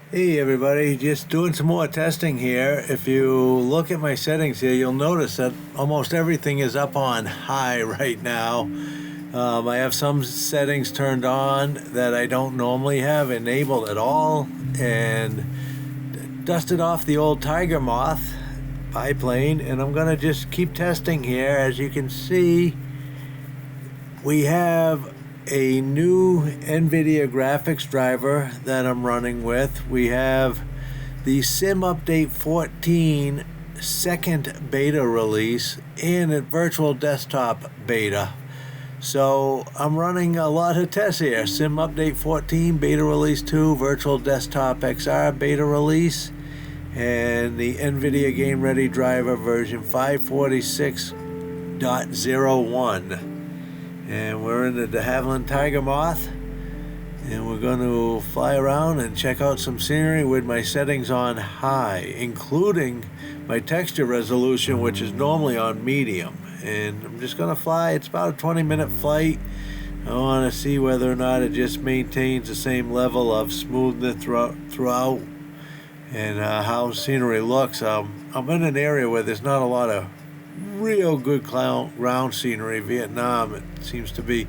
Hey everybody, just doing some more testing here. If you look at my settings here, you'll notice that almost everything is up on high right now. I have some settings turned on that I don't normally have enabled at all, and dusted off the old Tiger Moth biplane, and I'm gonna just keep testing here. As you can see, we have a new Nvidia graphics driver that I'm running with. We have the Sim Update 14 second beta release and a virtual desktop beta. So I'm running a lot of tests here. Sim Update 14 beta release 2, virtual desktop XR beta release, and the Nvidia Game Ready driver version 546.01. And we're in the de Havilland Tiger Moth, and we're going to fly around and check out some scenery with my settings on high, including my texture resolution, which is normally on medium. And I'm just going to fly. It's about a 20-minute flight. I want to see whether or not it just maintains the same level of smoothness throughout and how scenery looks. I'm in an area where there's not a lot of real good ground scenery. Vietnam, it seems to be,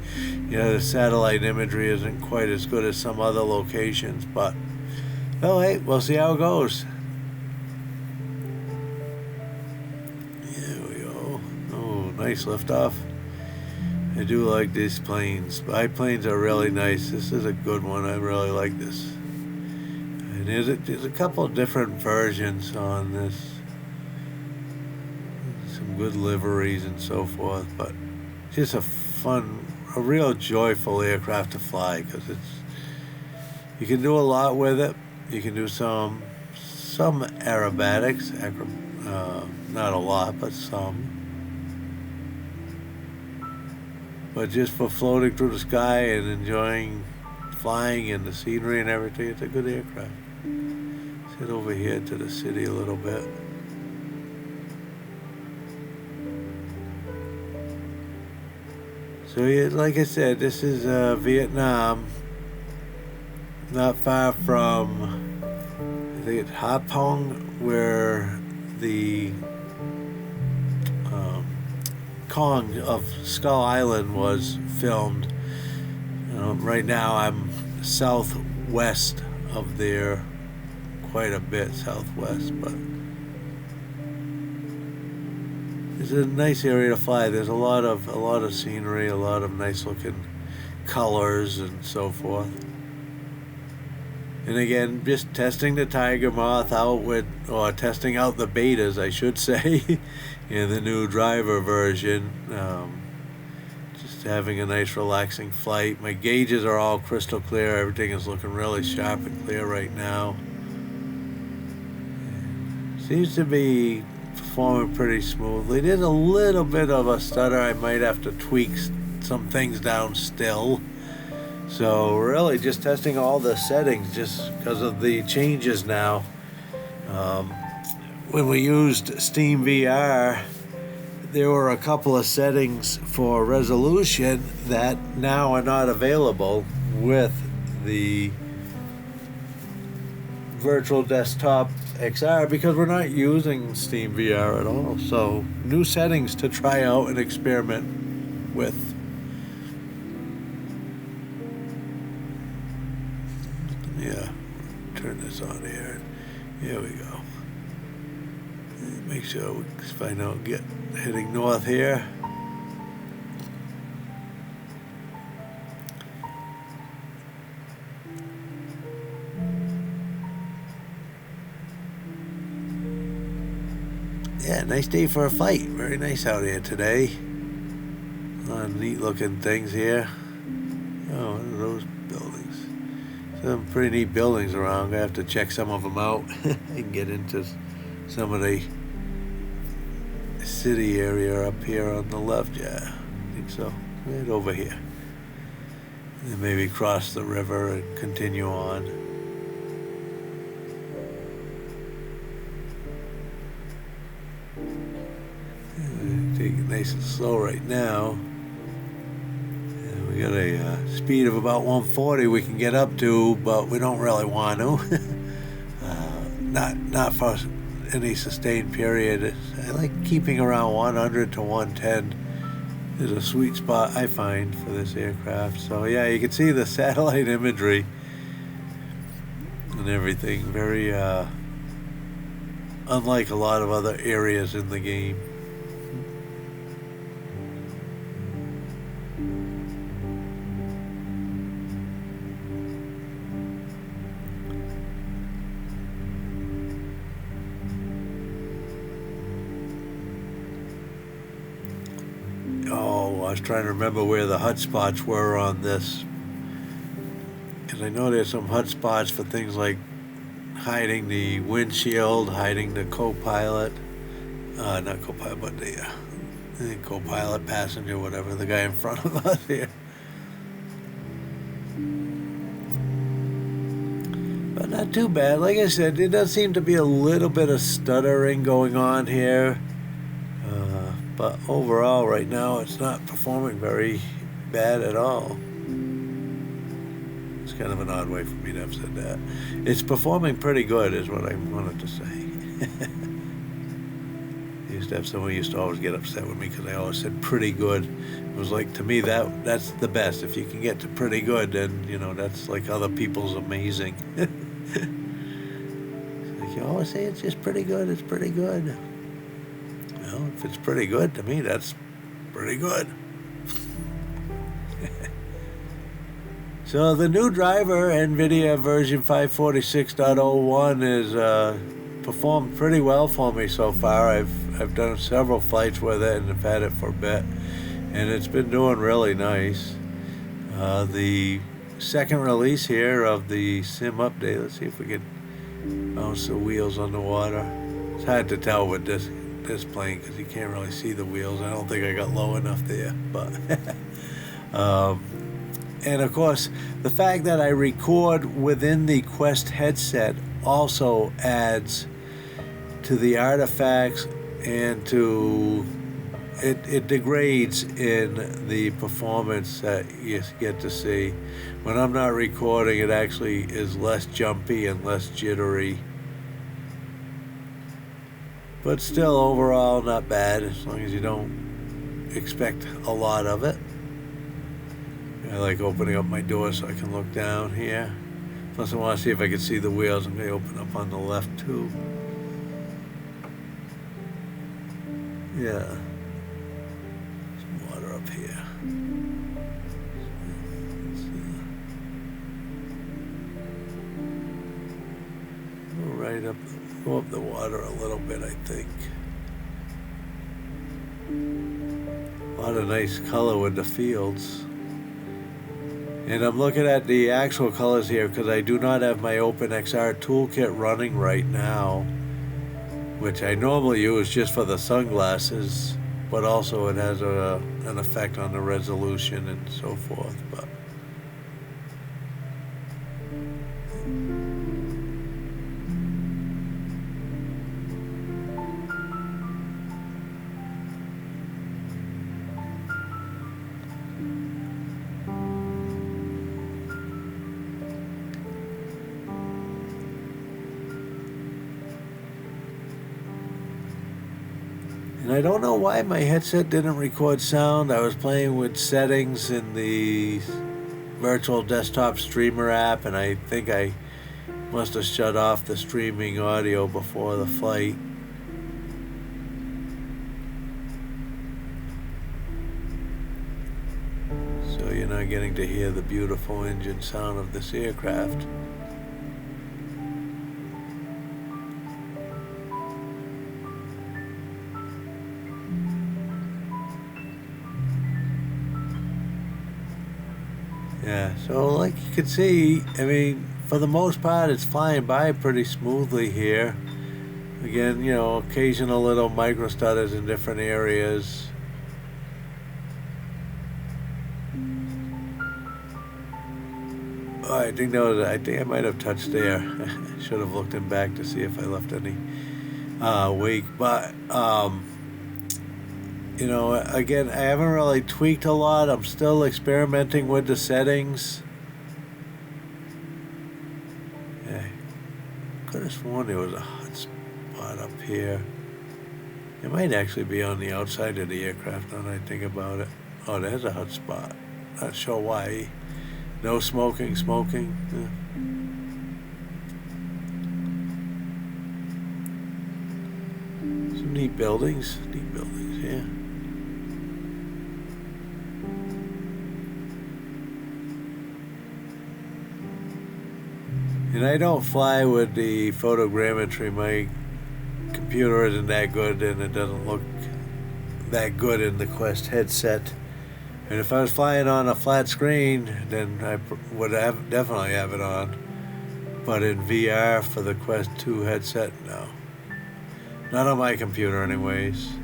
the satellite imagery isn't quite as good as some other locations, but oh hey, we'll see how it goes. Here we go. Oh, nice liftoff. I do like these planes. Biplanes are really nice. This is a good one. I really like this. And there's a couple of different versions on this. Some good liveries and so forth, but just a real joyful aircraft to fly, because you can do a lot with it. You can do some aerobatics, not a lot, but some. But just for floating through the sky and enjoying flying and the scenery and everything, it's a good aircraft. Let's head over here to the city a little bit. So yeah, like I said, this is Vietnam, not far from, I think it's Ha Phong, where the Kong of Skull Island was filmed. Right now I'm southwest of there, quite a bit southwest, but it's a nice area to fly. There's a lot of scenery, a lot of nice looking colors and so forth. And again, just testing the Tiger Moth out or testing out the betas, I should say, in the new driver version. Just having a nice relaxing flight. My gauges are all crystal clear. Everything is looking really sharp and clear right now. Seems to be performing pretty smoothly. There's a little bit of a stutter. I might have to tweak some things down still. So really just testing all the settings just because of the changes now. When we used SteamVR, there were a couple of settings for resolution that now are not available with the virtual desktop XR, because we're not using SteamVR at all. So new settings to try out and experiment with. Yeah, turn this on here. Here we go. Make sure we find out, heading north here. Yeah, nice day for a flight. Very nice out here today. A lot of neat looking things here. Oh, what are those buildings? Some pretty neat buildings around. I have to check some of them out and get into some of the city area up here on the left. Yeah, I think so. Right over here. And maybe cross the river and continue on. Take it nice and slow right now. And we got a speed of about 140 we can get up to, but we don't really want to. not for any sustained period. I like keeping around 100 to 110 is a sweet spot I find for this aircraft. So yeah, you can see the satellite imagery and everything. Very unlike a lot of other areas in the game. Oh, I was trying to remember where the hotspots were on this, because I know there's some hotspots for things like hiding the windshield, hiding the co-pilot, not co-pilot, but the co-pilot, passenger, whatever, the guy in front of us here. But not too bad. Like I said, there does seem to be a little bit of stuttering going on here. But overall, right now, it's not performing very bad at all. It's kind of an odd way for me to have said that. It's performing pretty good, is what I wanted to say. I used to have someone who used to always get upset with me because I always said pretty good. It was like, to me, that's the best. If you can get to pretty good, then, you know, that's like other people's amazing. Like you always say, it's just pretty good, it's pretty good. Well, if it's pretty good, to me, that's pretty good. So the new driver, Nvidia version 546.01, is performed pretty well for me so far. I've done several flights with it and have had it for a bit, and it's been doing really nice. The second release here of the sim update. Let's see if we can bounce the wheels on the water. It's hard to tell with this plane because you can't really see the wheels. I don't think I got low enough there, but and of course the fact that I record within the Quest headset also adds to the artifacts and to it degrades in the performance that you get to see. When I'm not recording, it actually is less jumpy and less jittery. But still, overall, not bad, as long as you don't expect a lot of it. I like opening up my door so I can look down here. Plus, I want to see if I can see the wheels. I'm going to open up on the left, too. Yeah. Some water up here. Right up, go up the water a little bit, I think. A lot of nice color with the fields. And I'm looking at the actual colors here because I do not have my OpenXR toolkit running right now, which I normally use just for the sunglasses, but also it has an effect on the resolution and so forth. But and I don't know why my headset didn't record sound. I was playing with settings in the virtual desktop streamer app, and I think I must have shut off the streaming audio before the flight. So you're not getting to hear the beautiful engine sound of this aircraft. Yeah, so like you can see, I mean, for the most part, it's flying by pretty smoothly here. Again, you know, occasional little micro stutters in different areas. Oh, I think I might have touched there. Should have looked in back to see if I left any wake, but you know, again, I haven't really tweaked a lot. I'm still experimenting with the settings. Okay. could have sworn there was a hot spot up here. It might actually be on the outside of the aircraft now that I think about it. Oh, there's a hot spot. Not sure why. No smoking. Yeah. Some neat buildings, yeah. And I don't fly with the photogrammetry. My computer isn't that good, and it doesn't look that good in the Quest headset. And if I was flying on a flat screen, then I would definitely have it on. But in VR for the Quest 2 headset, no. Not on my computer anyways.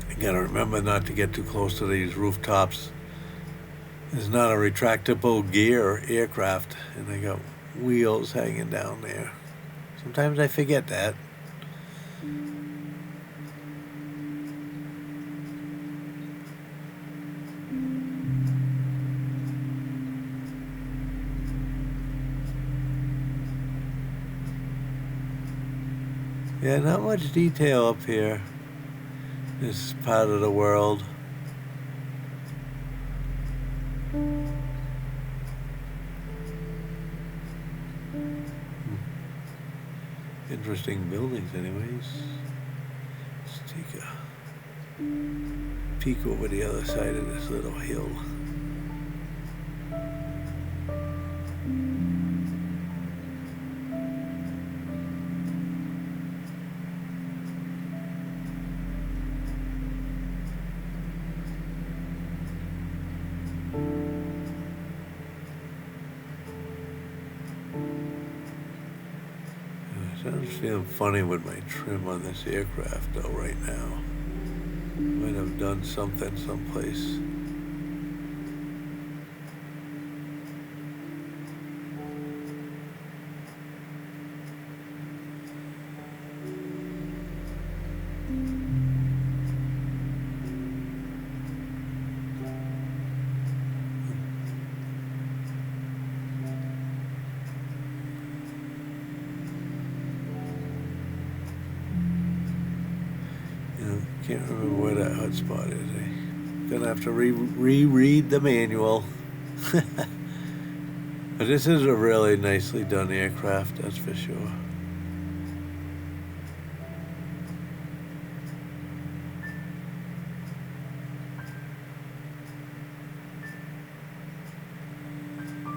You gotta remember not to get too close to these rooftops. It's not a retractable gear aircraft, and they got wheels hanging down there. Sometimes I forget that. Yeah, not much detail up here. This part of the world. Interesting buildings anyways. Let's take a peek over the other side of this little hill. I'm feeling funny with my trim on this aircraft though right now. Might have done something someplace. Can't remember where that hot spot is. I'm gonna have to reread the manual. But this is a really nicely done aircraft, that's for sure.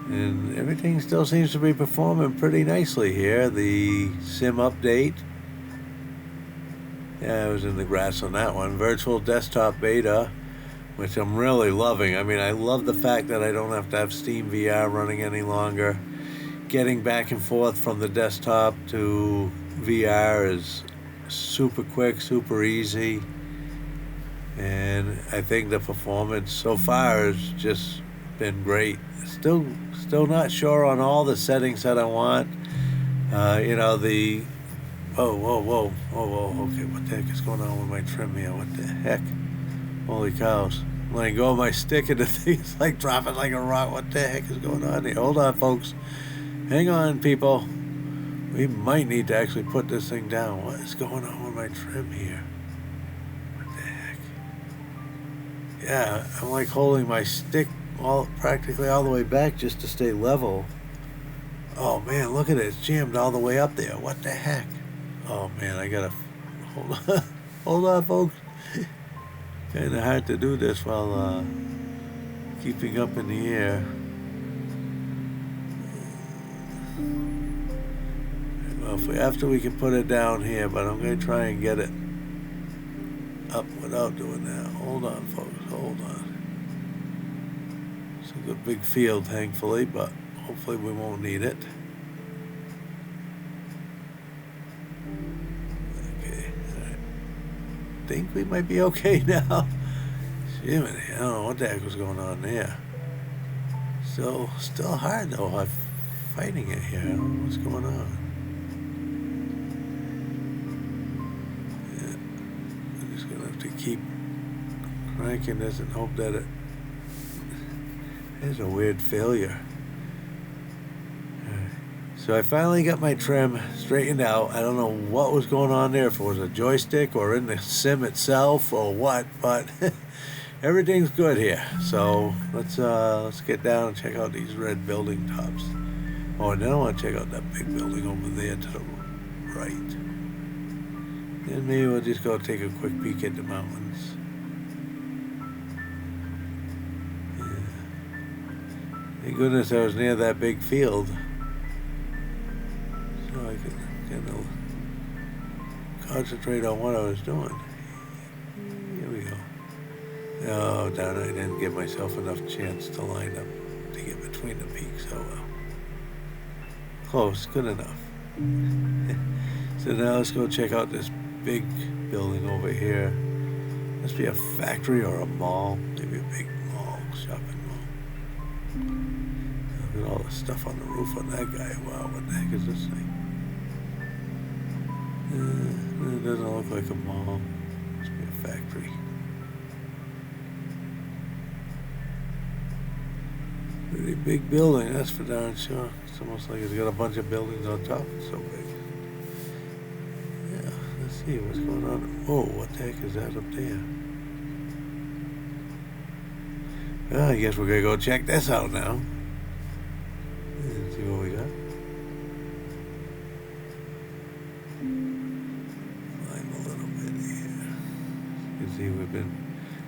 And everything still seems to be performing pretty nicely here. The sim update. Yeah, I was in the grass on that one. Virtual desktop beta, which I'm really loving. I mean, I love the fact that I don't have to have SteamVR running any longer. Getting back and forth from the desktop to VR is super quick, super easy. And I think the performance so far has just been great. Still not sure on all the settings that I want. You know, the whoa, okay, what the heck is going on with my trim here? What the heck? Holy cows. I'm letting go of my stick and the thing's like dropping like a rock. What the heck is going on here? Hold on, folks. Hang on, people. We might need to actually put this thing down. What is going on with my trim here? What the heck? Yeah, I'm like holding my stick practically all the way back just to stay level. Oh man, look at it. It's jammed all the way up there. What the heck? Oh man, I gotta hold on. Hold on, folks. Kind of hard to do this while keeping up in the air. Well, if we have to, we can put it down here, but I'm gonna try and get it up without doing that. Hold on, folks. Hold on. It's a good big field, thankfully, but hopefully we won't need it. think we might be okay now. Jiminy, I don't know what the heck was going on there. Still hard though. I'm fighting it here. I don't know what's going on. Yeah, I'm just gonna have to keep cranking this and hope that it. There's a weird failure. So I finally got my trim straightened out. I don't know what was going on there, if it was a joystick or in the sim itself or what, but everything's good here. So let's get down and check out these red building tops. Oh, and then I want to check out that big building over there to the right. Then maybe we'll just go take a quick peek at the mountains. Yeah. Thank goodness I was near that big field. So I could kind of concentrate on what I was doing. Here we go. Oh, darn, I didn't give myself enough chance to line up to get between the peaks. Oh well. Close, good enough. So now let's go check out this big building over here. Must be a factory or a mall. Maybe a big mall, shopping mall. Look at all the stuff on the roof on that guy. Wow, what the heck is this thing? It doesn't look like a mall. Must be a factory. Pretty big building, that's for darn sure. It's almost like it's got a bunch of buildings on top. It's so big. Yeah, let's see what's going on. Oh, what the heck is that up there? Well, I guess we're gonna go check this out now. Let's see what we got. Climb a little bit here. You can see we've been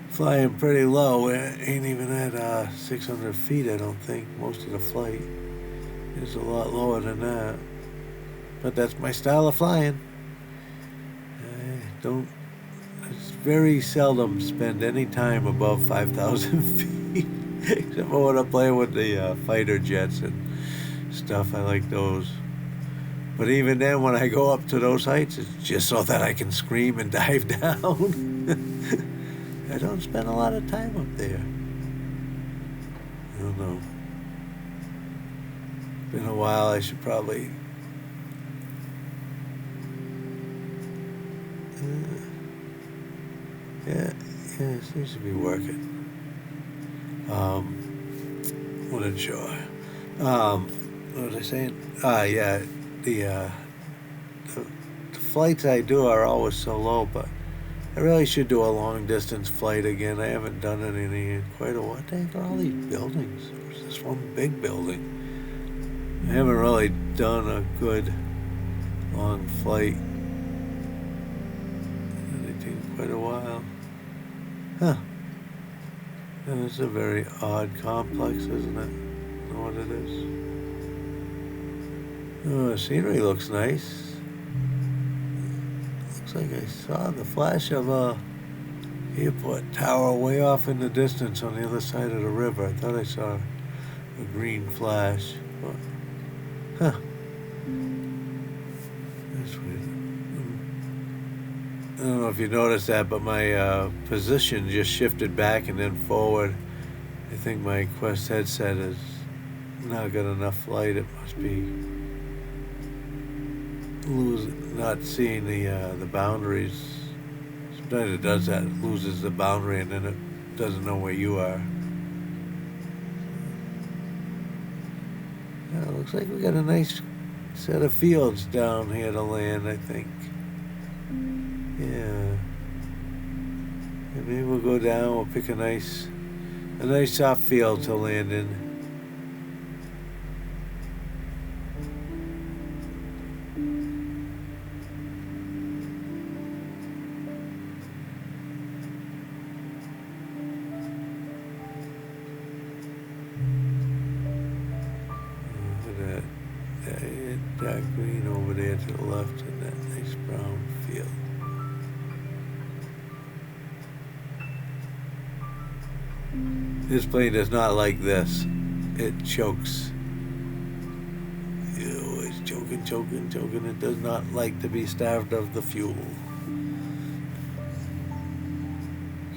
flying pretty low. It ain't even at 600 feet, I don't think, most of the flight. It's a lot lower than that. But that's my style of flying. It's very seldom spend any time above 5,000 feet. Except for when I'm playing with the fighter jets and stuff. I like those. But even then, when I go up to those heights, it's just so that I can scream and dive down. I don't spend a lot of time up there. I don't know. It's been a while. I should probably. Yeah, it seems to be working. Wasn't sure. What was I saying? Yeah, the flights I do are always so low, but I really should do a long distance flight again. I haven't done any in quite a while. What the heck are all these buildings? There's this one big building. I haven't really done a good long flight in quite a while. Huh. Yeah, it's a very odd complex, isn't it? I know what it is. Oh, the scenery looks nice. Looks like I saw the flash of a airport tower way off in the distance on the other side of the river. I thought I saw a green flash. But, huh. That's weird. I don't know if you noticed that, but my position just shifted back and then forward. I think my Quest headset has not got enough light. It must be not seeing the boundaries. Sometimes it does that. It loses the boundary and then it doesn't know where you are. Yeah, it looks like we got a nice set of fields down here to land, I think. Yeah. And maybe we'll go down, we'll pick a nice soft field to land in. Look at that dark green over there to the left and that nice brown field. This plane does not like this. It chokes. Ew, it's choking. It does not like to be starved of the fuel.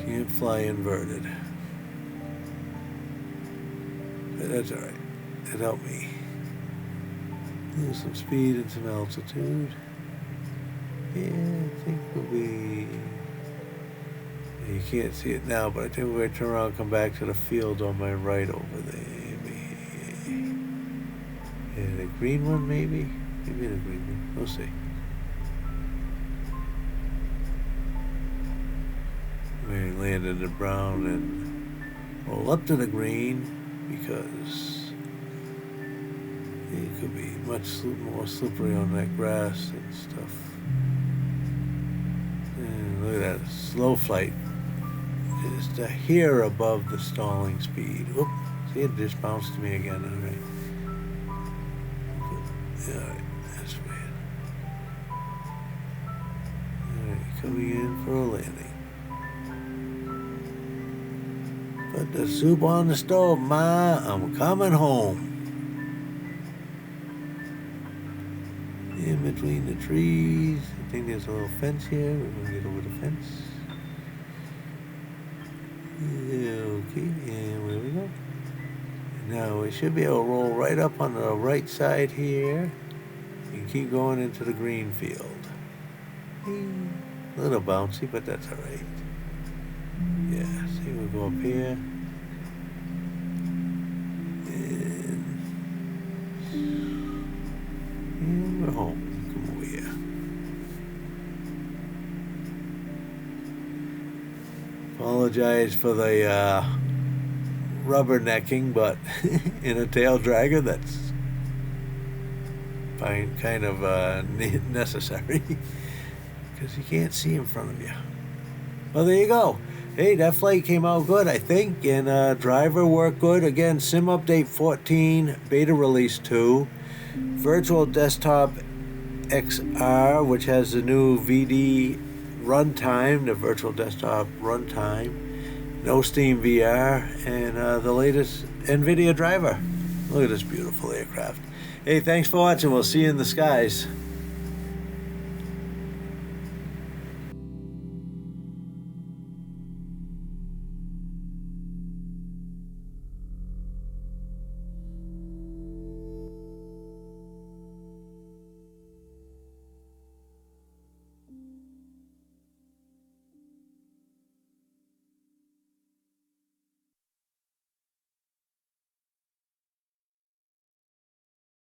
Can't fly inverted. But that's alright. It helped me lose some speed and some altitude. Yeah, I think we'll be... You can't see it now, but I think we're going to turn around and come back to the field on my right over there. And a green one, maybe? Maybe the green one. We'll see. We landed the brown and roll up to the green because it could be much more slippery on that grass and stuff. And look at that, slow flight. Just a hair above the stalling speed. Oop, see, it just bounced to me again. All right. All right, that's bad. All right, coming in for a landing. Put the soup on the stove, Ma. I'm coming home. In between the trees. I think there's a little fence here. We're going to get over the fence. Okay, and where we go? Now we should be able to roll right up on the right side here and keep going into the green field. A little bouncy, but that's all right. Yeah, see, we'll go up here. And we're home. Come over here. Apologize for the rubbernecking, but in a tail dragger, that's kind of necessary because you can't see in front of you. Well, there you go. Hey, that flight came out good, I think, and driver worked good. Again, Sim Update 14, Beta Release 2, Virtual Desktop XR, which has the new VD runtime, the Virtual Desktop runtime, no SteamVR, and the latest Nvidia Driver. Look at this beautiful aircraft. Hey, thanks for watching. We'll see you in the skies.